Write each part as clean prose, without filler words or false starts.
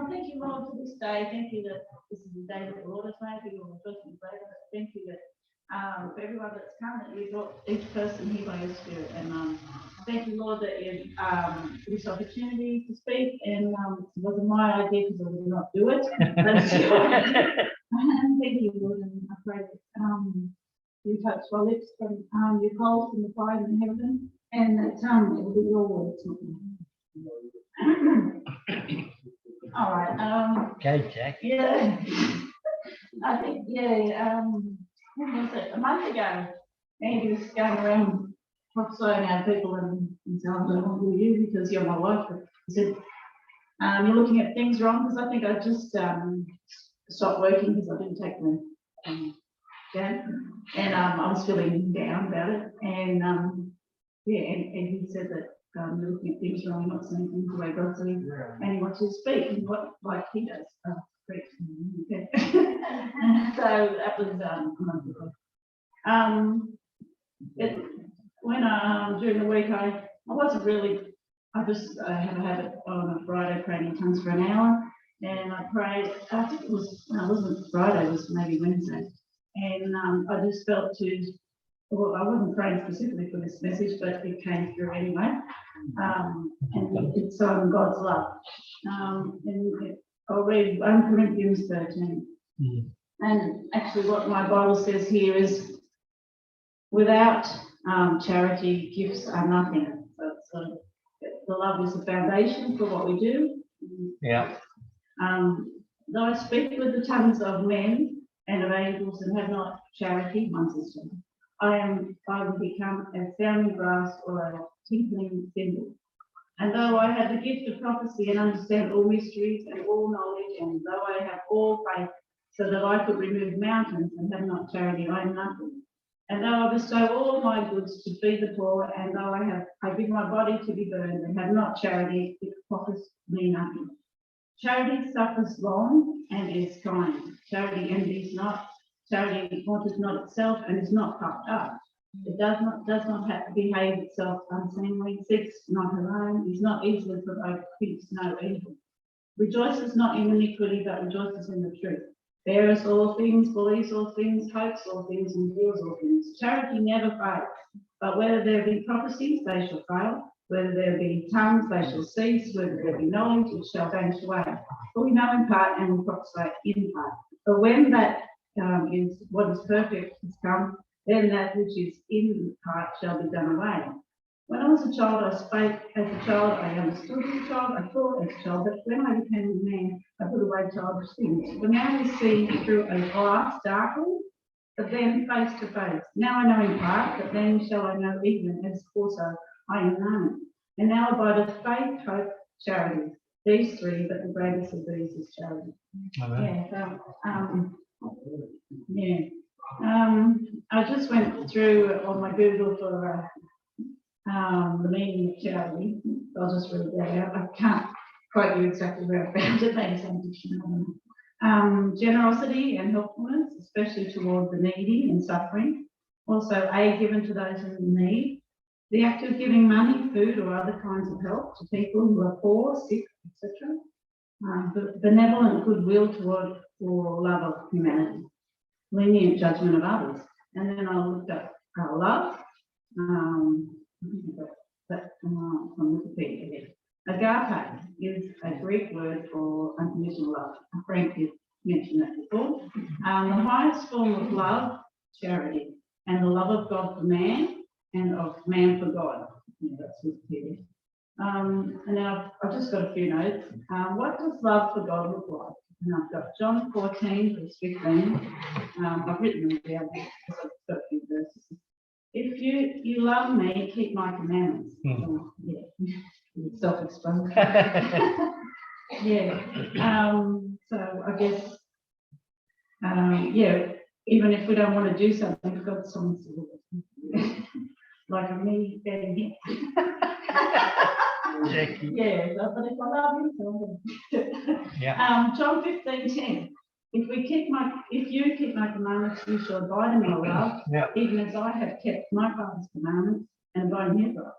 Thank you, Lord, for this day. Thank you that this is the day that the Lord has made. We will rejoice and be glad in it. Thank you that for everyone that's come, that you brought each person here by your Spirit. And thank you, Lord, that you for this opportunity to speak. And it wasn't my idea because I did not do it. And thank you, Lord, and I pray that you touch my lips from your coals from the fire in heaven, and that it will be your words, not mine. All right. Okay, Jack. Yeah. I think, yeah, when was it? A month ago, Andy was going around prophesying our people and saying, I don't want to do you because you're my wife. But he said, you're looking at things wrong, because I think I just stopped working because I didn't take the down. And I was feeling down about it. And yeah, and he said that you're looking at things wrong, not saying things the way God sees, and he wants you to speak, and what like he does. Preach. Okay. So that was a month ago. When during the week I wasn't really. I just have a habit on a Friday praying in tongues for an hour, and I prayed. I think it wasn't Friday. It was maybe Wednesday, and I just felt to. Well, I wasn't praying specifically for this message, but it came through anyway. And it's on God's love. And I'll read 1 Corinthians 13. And actually what my Bible says here is, without charity, gifts are nothing. So the love is the foundation for what we do. Yeah. Though I speak with the tongues of men and of angels and have not charity, one sister, I will become a sounding brass or a tinkling cymbal. And though I have the gift of prophecy and understand all mysteries and all knowledge, and though I have all faith so that I could remove mountains and have not charity, I am nothing. And though I bestow all my goods to feed the poor, and though I give my body to be burned and have not charity, it profits me nothing. Charity suffers long and is kind. Charity envies not. Charity vaunteth not itself and is not puffed up. It does not have to behave itself unseemly, seeks not her own, is not easily provoked, thinks no evil. Rejoices not in iniquity, but rejoices in the truth. Beareth all things, believes all things, hopes all things, endures all things. Charity never fails, but whether there be prophecies, they shall fail. Whether there be tongues, they shall cease. Whether there be knowledge, it shall vanish away. For we know in part and we prophesy in part. But when that is what is perfect has come, then that which is in part shall be done away. When I was a child, I spake as a child, I understood as a child, I thought as a child, but when I became a man, I put away childish things. For now we see through a glass darkly, but then face to face. Now I know in part, but then shall I know even as also I am known. And now abideth faith, hope, charity. These three, but the greatest of these is charity. I just went through on my Google for the meaning of charity. I'll just read that out. I can't quote you exactly where I found it, maybe some dictionary. Generosity and helpfulness, especially toward the needy and suffering. Also, aid given to those in need. The act of giving money, food, or other kinds of help to people who are poor, sick, etc. Benevolent goodwill toward or love of humanity. Lenient judgment of others. And then I looked up love. From Wikipedia. Agape is a Greek word for unconditional love. Frank did mention that before. The highest form of love, charity, and the love of God for man and of man for God. Yeah, that's Wikipedia. And now I've just got a few notes. What does love for God look like? And I've got John 14, verse 15. I've written them down because I've got a few verses. If you love me, keep my commandments. Yeah, self-explanatory. Yeah. So I guess, yeah, even if we don't want to do something, we've got something to do. Like me being Jackie. Yeah, but if I love him, so Yeah. John 15:10. If you keep my commandments, you shall abide in my love, even as I have kept my Father's commandments and abide in his love.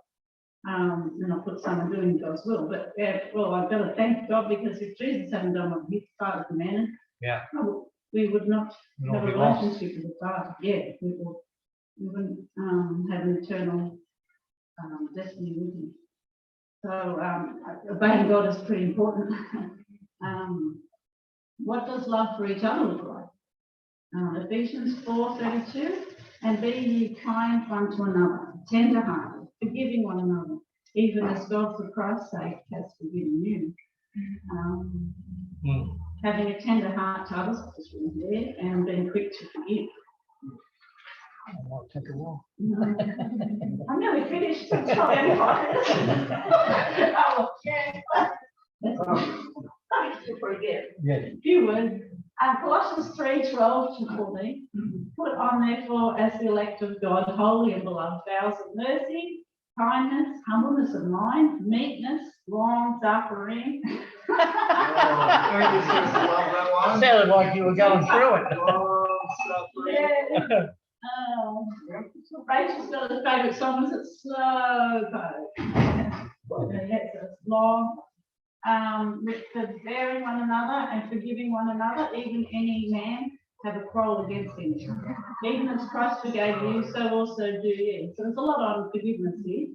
And I put someone doing God's will. But well, I've got to thank God, because if Jesus hadn't done what his Father commanded, Yeah. we would not You'll have a be lost. relationship with the Father. Yeah, we wouldn't have an eternal destiny with him. So obeying God is pretty important. What does love for each other look like? Ephesians 4:32, and be ye kind one to another, tender-hearted, forgiving one another, even as God for Christ's sake has forgiven you. Having a tender heart to others is really there, and being quick to forgive. I might take a walk. I'm nearly finished. I'm sorry. Oh, yeah. Yeah. A few words. Colossians 3:12-14. Put on therefore as the elect of God, holy and beloved, vows of mercy, kindness, humbleness of mind, meekness, long suffering. Sounded like you were going through it. Yeah. Rachel's got a favourite song, is it Slow Poke? Yes, it's long. Forbearing one another and forgiving one another, even any man have a quarrel against him. Even as Christ forgave you, so also do ye. So there's a lot on forgiveness here.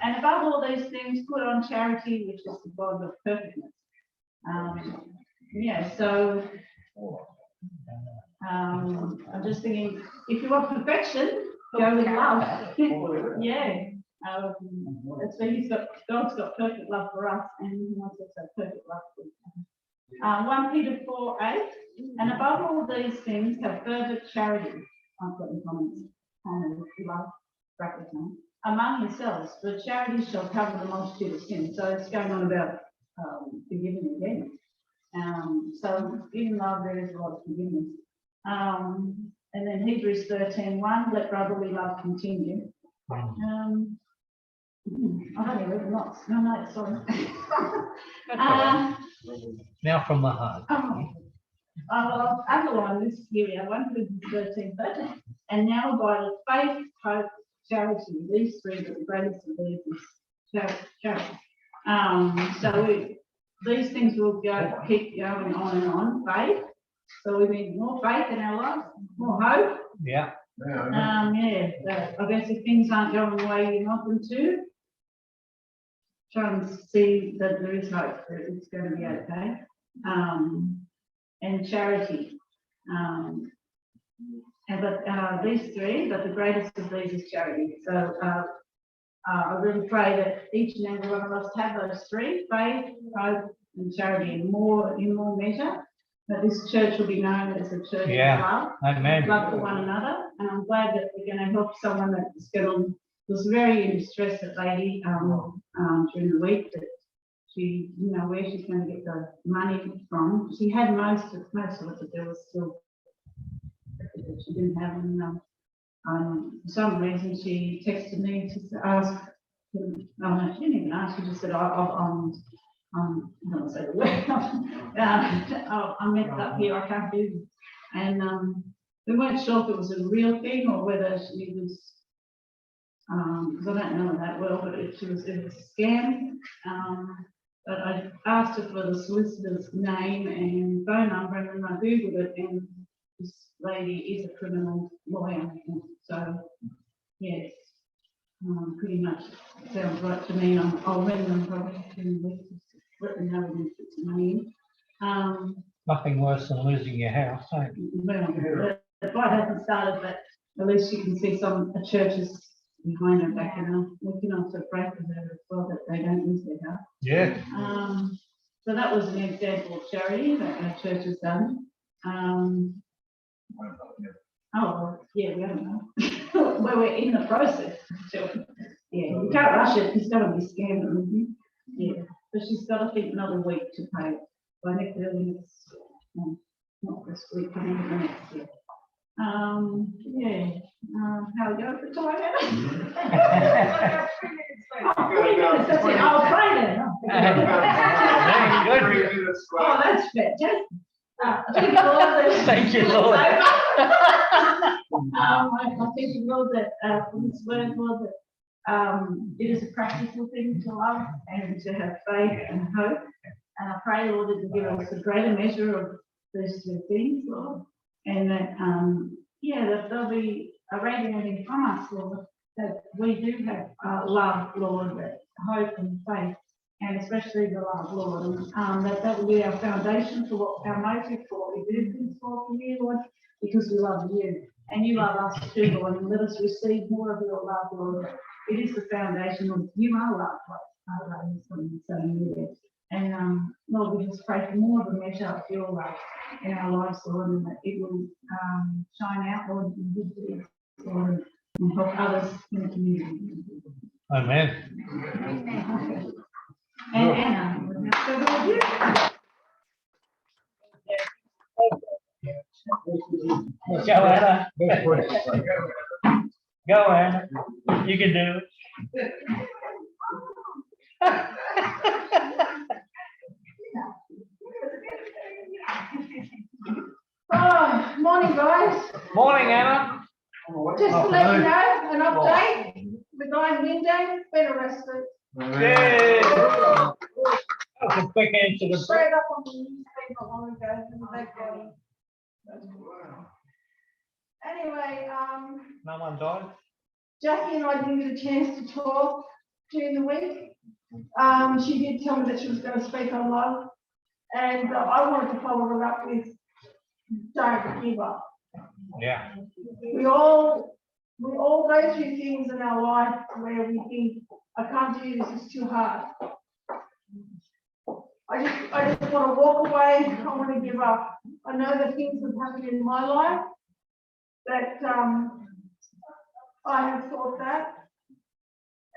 And above all these things, put on charity, which is the bond of perfectness. So I'm just thinking, if you want perfection, go with love. Yeah. That's where God's got perfect love for us, and he wants us to have perfect love for each other. 1 Peter 4:8, and above all these things have fervent charity. I've got in comments, love, bracket time, among yourselves, for charity shall cover the multitude of sins. So it's going on about forgiving again. So in love there is a lot of forgiveness. And then Hebrews 13:1, let brotherly love continue. I don't even read the notes. No, sorry. Now from the heart. I'll underline this here, 1 Corinthians 13:13. And now by faith, hope, charity, these three, but the greatest of these is charity. So these things will keep going on and on. Faith. So we need more faith in our lives, more hope. Yeah. I guess if things aren't going the way you want them to, try and see that there is hope, that it's going to be okay. And charity. But these three, but the greatest of these is charity. So I really pray that each and every one of us have those three: faith, hope, and charity, in more measure. That this church will be known as a church of love, love for one another. And I'm glad that we're going to help someone that's was very in distress, that lady, during the week, that she, where she's going to get the money from. She had most of it, but there was still that she didn't have. And for some reason, she texted me to ask. No, she didn't even ask. She just said, I don't want to say the word. I'm messed up here. I can't do this. And we weren't sure if it was a real thing or whether she was. Because I don't know her that well, but it was a scam. But I asked her for the solicitor's name and phone number, and then I googled it, and this lady is a criminal lawyer. So yes, pretty much sounds right to me. I'll ring them probably in a week, let them know we need to put some money in. Nothing worse than losing your house, eh? Well, the fight hasn't started, but at least you can see some churches behind her back, and we can also pray for her as well, that they don't lose their house. Yeah. So that was an example of charity that our church has done. We haven't know. Well, we're in the process. So, you can't rush it. It's got to be scammed. Yeah, but she's got, I think, another week to pay it. By next year, not this week, but the next year. How we go for time? That's it. I'll pray then. Oh, that's fantastic. Thank you, Lord. Thank you, Lord. I thank you, Lord, that for this word, Lord, that It is a practical thing to love and to have faith and hope. And I pray, Lord, that you give us a greater measure of those two things, Lord. And that, that there'll be a radiating from us, Lord, that we do have love, Lord, that hope and faith, and especially the love, Lord. And that will be our foundation for what our motive for we do things for you, Lord, because we love you. And you love us too, Lord, and let us receive more of your love, Lord. It is the foundation of you are love, like and Lord, we just pray for more of a measure of your love in our lives, Lord, and that it will shine out, Lord, in good deeds, Lord, and help others in the community. Amen. Amen. And Anna, so go with you. Go, Anna. Go, Anna. You can do it. Oh, morning, guys. Morning, Anna. Just to let you know, an update. The guy in Window been arrested. Yay. That was a quick answer to Straight up on the newspaper not long ago. In the back garden. Anyway, no one died. Jackie and I didn't get a chance to talk during the week. She did tell me that she was going to speak on love, and I wanted to follow her up with don't give up. Yeah. We all go through things in our life where we think, I can't do this, it's too hard. I just want to walk away, I want to give up. I know that things have happened in my life that I have thought that.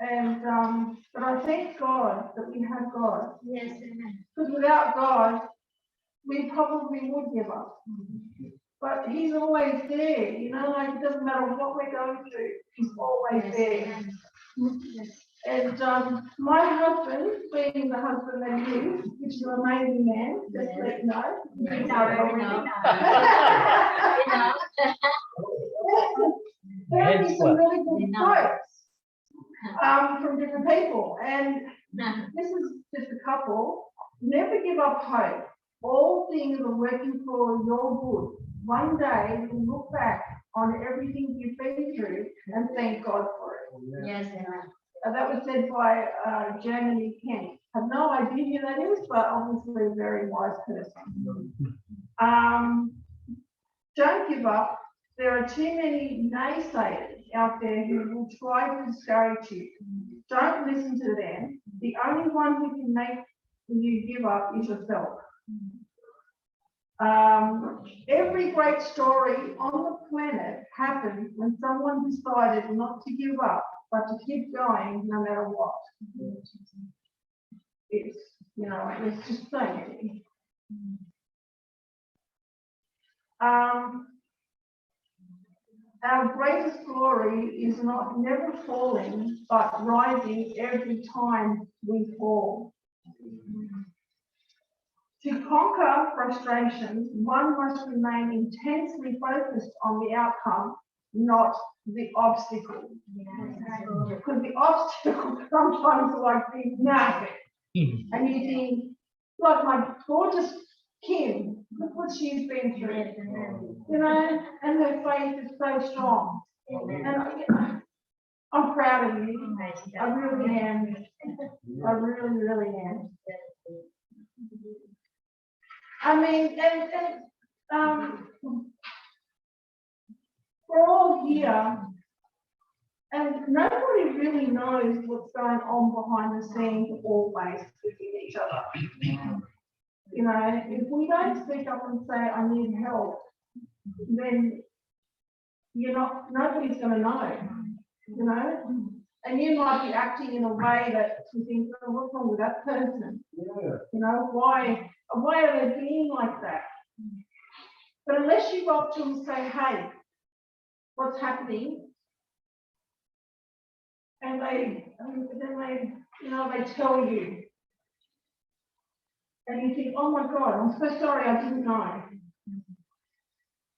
And but I thank God that we have God. Yes, amen. Because without God, we probably would give up. But He's always there, you know, like it doesn't matter what we're going through, He's always there. Yes. And my husband, being the husband that he is, which is an amazing man, just to let you know. We know. There are some really We good know. quotes from different people, and this is just a couple. Never give up hope. All things are working for your good. One day you'll look back on everything you've been through and thank God for it. Yes, amen. That was said by Jamie Kent. I have no idea who that is, but obviously a very wise person. Don't give up. There are too many naysayers out there who will try to discourage you. Don't listen to them. The only one who can make you give up is yourself. Every great story on the planet happened when someone decided not to give up, but to keep going no matter what. It's, you know, it's just so many. Our greatest glory is not never falling, but rising every time we fall. To conquer frustration, one must remain intensely focused on the outcome, not the obstacle. Because the obstacle sometimes like these massive. And you think, like my gorgeous Kim, look what she's been through. You know, and her faith is so strong. And I'm proud of you. I really am. I really, really am. I mean, we're all here, and nobody really knows what's going on behind the scenes always within each other. You know, if we don't speak up and say, I need help, then nobody's going to know, you know? And you might be acting in a way that you think, oh, what's wrong with that person? You know, why are they being like that? But unless you go up to them and say, hey, what's happening? And then they, you know, they tell you. And you think, oh my God, I'm so sorry, I didn't know.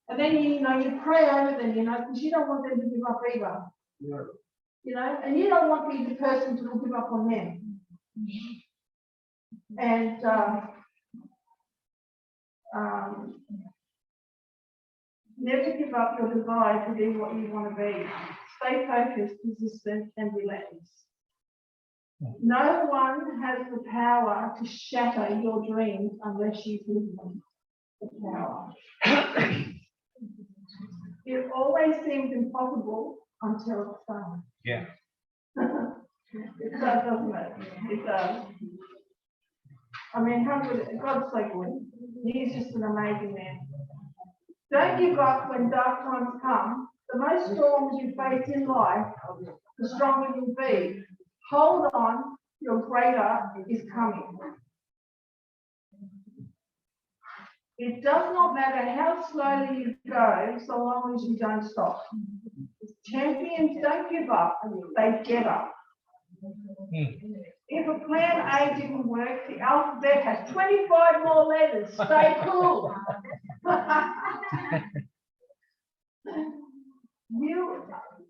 And then, you know, you pray over them, you know, because you don't want them to give up either. you know, and you don't want to be the person to give up on them. And never give up your desire to be what you want to be. Stay focused, persistent, and relentless. No one has the power to shatter your dreams unless you give them the power. It always seems impossible until it's done. Yeah. It does, doesn't it? It does. I mean, how good, God's so good. He's just an amazing man. Don't give up when dark times come. The most storms you face in life, the stronger you'll be. Hold on, your greater is coming. It does not matter how slowly you go, so long as you don't stop. Champions don't give up, they get up. If a plan A didn't work, the alphabet has 25 more letters. Stay cool.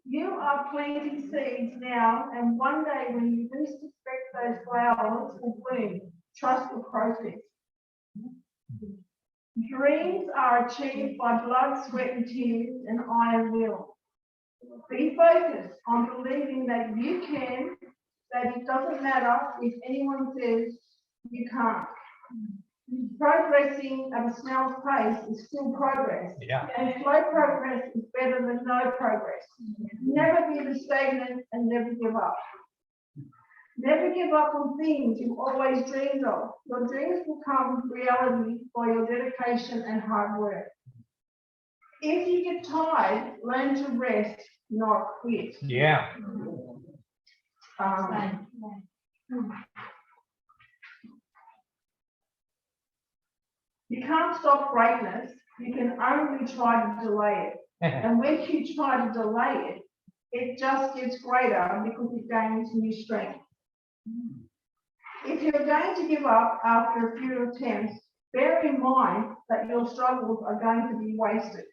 You are planting seeds now, and one day when you least expect those flowers will bloom. Trust the process. Dreams are achieved by blood, sweat, and tears, and iron will. Be focused on believing that you can, that it doesn't matter if anyone says you can't. Progressing at a snail's pace is still progress. Yeah. And slow progress is better than no progress. Never be stagnant and never give up. Never give up on things you've always dreamed of. Your dreams will come reality by your dedication and hard work. If you get tired, learn to rest, not quit. Yeah. You can't stop greatness. You can only try to delay it. And when you try to delay it, it just gets greater because it gains new strength. If you're going to give up after a few attempts, bear in mind that your struggles are going to be wasted.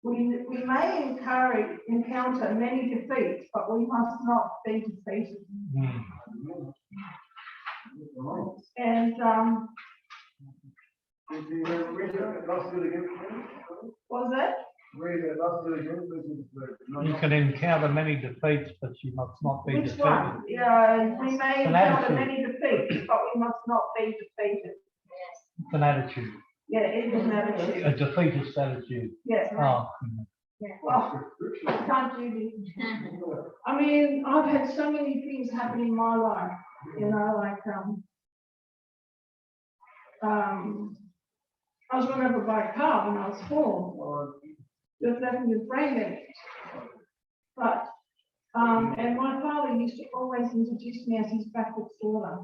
We may encounter many defeats, but we must not be defeated. And what was that? You can encounter many defeats, but you must not be Which defeated. one? Yeah, we may An encounter attitude. many defeats, but we must not be defeated. It's an attitude, Yeah, it is an attitude. a defeatist attitude. Yes. Oh, Well, I can't do this. I mean, I've had so many things happen in my life, you know, like I was run over by a car when I was 4. Just having a brain damage. But and my father used to always introduce me as his backward daughter.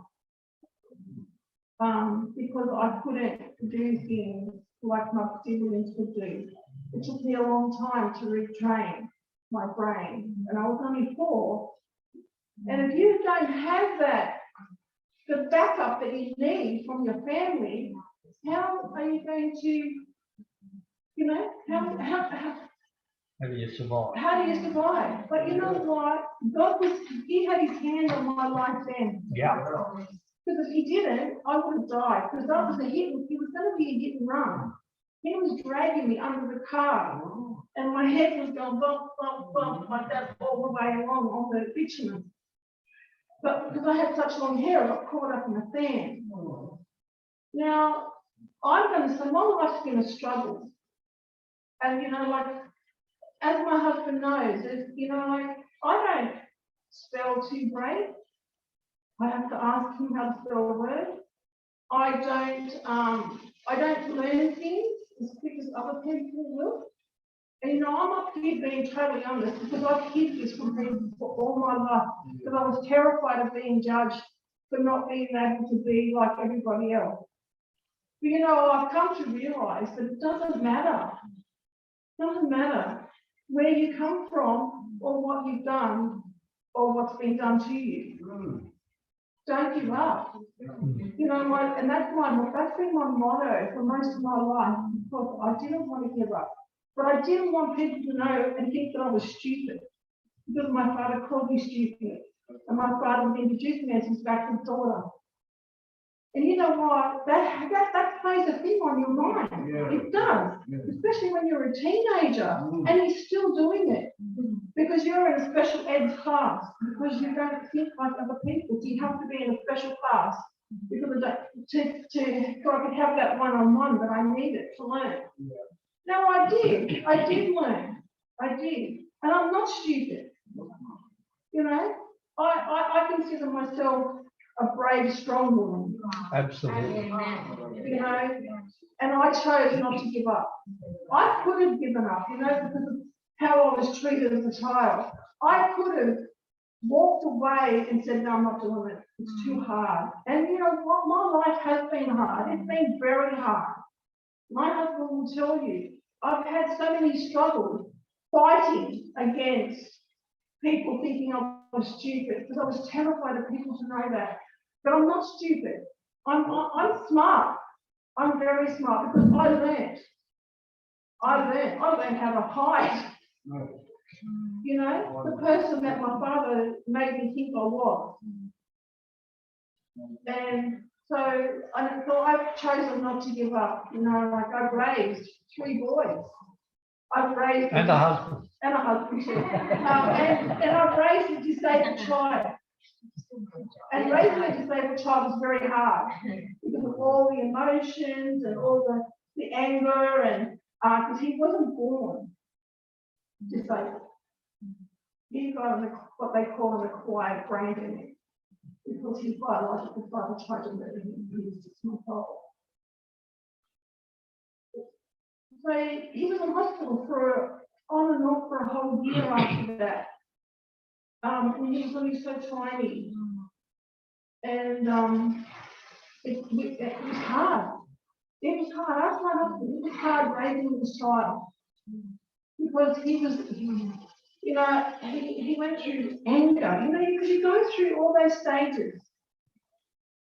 Because I couldn't do things like my siblings could do. It took me a long time to retrain my brain, and I was only 4. And if you don't have that, the backup that you need from your family, how are you going to, you know, how maybe you survive. how do you survive? But you know what? He had his hand on my life then. Yeah. Because if he didn't, I would have died. Because that was it was going to be a hit and run. He was dragging me under the car, and my head was going bump, bump, bump like that all the way along on the bitumen. But because I had such long hair, I got caught up in the fan. Now, I'm going to say my life's been a struggle. And, you know, like, as my husband knows, you know, like, I don't spell too great. I have to ask him how to spell a word. I don't learn things as quick as other people will. And, you know, I'm up here being totally honest because I've hid this from people for all my life because I was terrified of being judged for not being able to be like everybody else. But, you know, I've come to realize that it doesn't matter. It doesn't matter where you come from or what you've done or what's been done to you. Don't give up. You know, and that's been my motto for most of my life because I didn't want to give up. But I didn't want people to know and think that I was stupid. because my father called me stupid. And my father would introduce me as his backward daughter. And you know what? That plays a thing on your mind. Yeah. It does, especially when you're a teenager and he's still doing it. Because you're in a special ed class, because you don't think like other people. So you have to be in a special class because of that, so I could have that one-on-one that I needed to learn. No, I did learn. I did. And I'm not stupid. You know, I consider myself a brave, strong woman. Absolutely. You know, and I chose not to give up. I could have given up, you know, because of how I was treated as a child. I could have walked away and said, no, I'm not doing it. It's too hard. And you know what? My life has been hard. It's been very hard. My husband will tell you, I've had so many struggles fighting against people thinking I was stupid because I was terrified of people to know that. But I'm not stupid. I'm smart. I'm very smart because I learned how to hide. You know, the person that my father made me think I was. And so I've chosen not to give up. You know, like I've raised 3 boys. I've raised And a husband. and a husband too. And I've raised a disabled child. And raising a disabled child is very hard because of all the emotions and all the anger and because he wasn't born disabled. He got what they call an acquired brain damage because his biological father tried to murder him when he was 6 months old. So he was in hospital on and off for a whole year after that. When he was only so tiny. And it was hard. It was hard. After my husband, it was hard raising this child. Because he was, you know, he went through anger, you know, because you go through all those stages.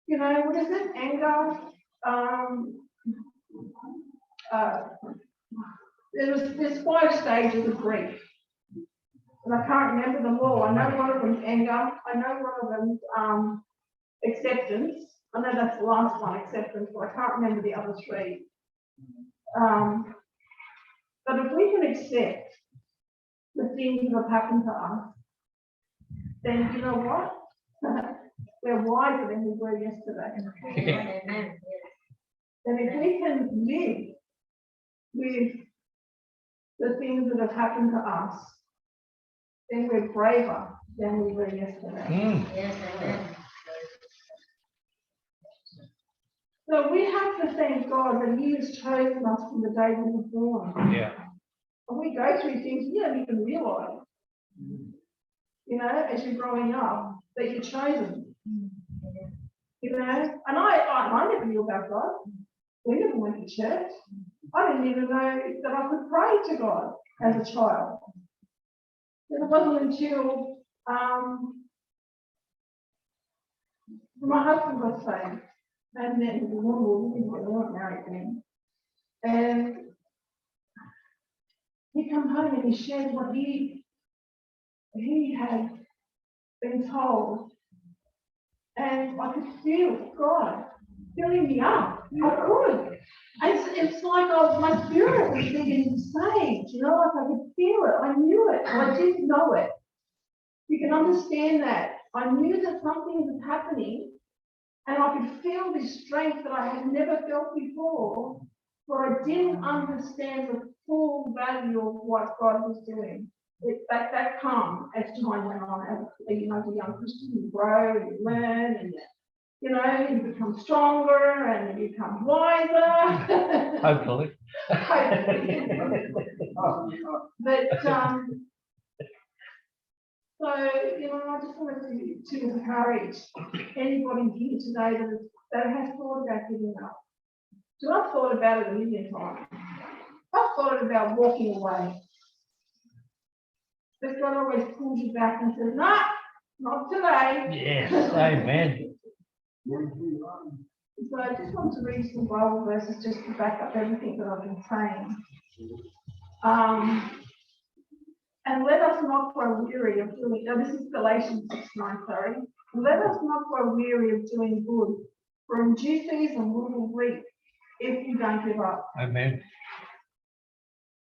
You know, what is it? Anger, there's 5 stages of grief. And I can't remember them all. I know one of them's anger. I know one of them's acceptance. I know that's the last one, acceptance, but I can't remember the other 3. But if we can accept the things that have happened to us, then you know what? We're wiser than we were yesterday. And if we can live with the things that have happened to us, then we're braver than we were yesterday. So we have to thank God that He has chosen us from the day we were born. Yeah. And we go through things you don't even realise, you know, as you're growing up, that you're chosen. You know, and I never knew about God. We never went to church. I didn't even know that I could pray to God as a child. It wasn't until my husband got saved, and then we weren't married then. And he came home and he shared what he had been told. And I could feel God filling me up. I could. It's like my spirit was being saved, you know, like I could feel it. I knew it. I didn't know it. You can understand that. I knew that something was happening, and I could feel this strength that I had never felt before, but I didn't understand the full value of what God was doing. That come as time went on, as you know, as a young Christian, you grow and you learn, and you know, you become stronger and you become wiser. Hopefully. But so you know, I just wanted to encourage anybody here today that has thought about giving up. So I've thought about it a million times. I've thought about walking away. But God always pulls you back and says, no, not today. Yes, amen. So I just want to read some Bible verses just to back up everything that I've been saying. And let us not grow weary of doing, no, this is Galatians 6:9, sorry. Let us not grow weary of doing good, for in due season we will reap if you don't give up. Amen.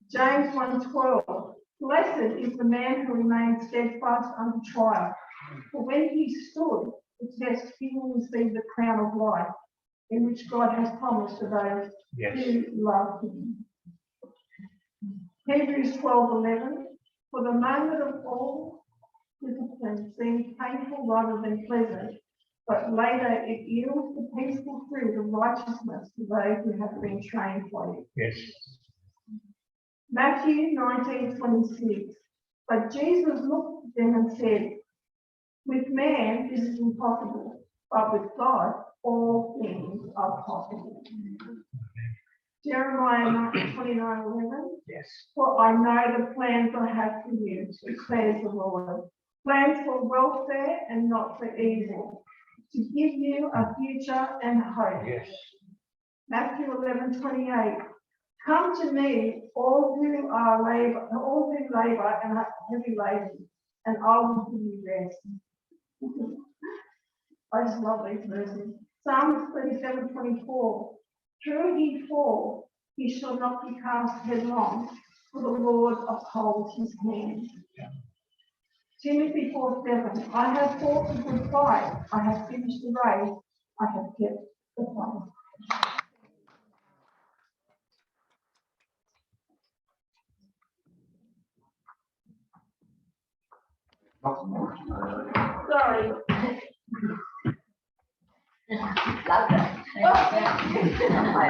James 1:12. Blessed is the man who remains steadfast under trial, for when he stood the test, he will receive the crown of life, in which God has promised to those Yes. who love him. Hebrews 12:11. For the moment of all discipline seems painful rather than pleasant, but later it yields the peaceful fruit of righteousness to those who have been trained for it. Yes. Matthew 19:26. But Jesus looked at them and said, with man this is impossible, but with God all things are possible. Jeremiah 29:11. Yes. For I know the plans I have for you, declares the Lord. Plans for welfare and not for evil, to give you a future and hope. Yes. Matthew 11:28. Come to me, all who labor and are heavy laden, and I will give you rest. I just love these verses. Psalms 37:24. Though he fall, he shall not be cast headlong, for the Lord upholds his hand. Yeah. Timothy 4:7. I have fought the good fight, I have finished the race, I have kept the faith. Sorry. Love that.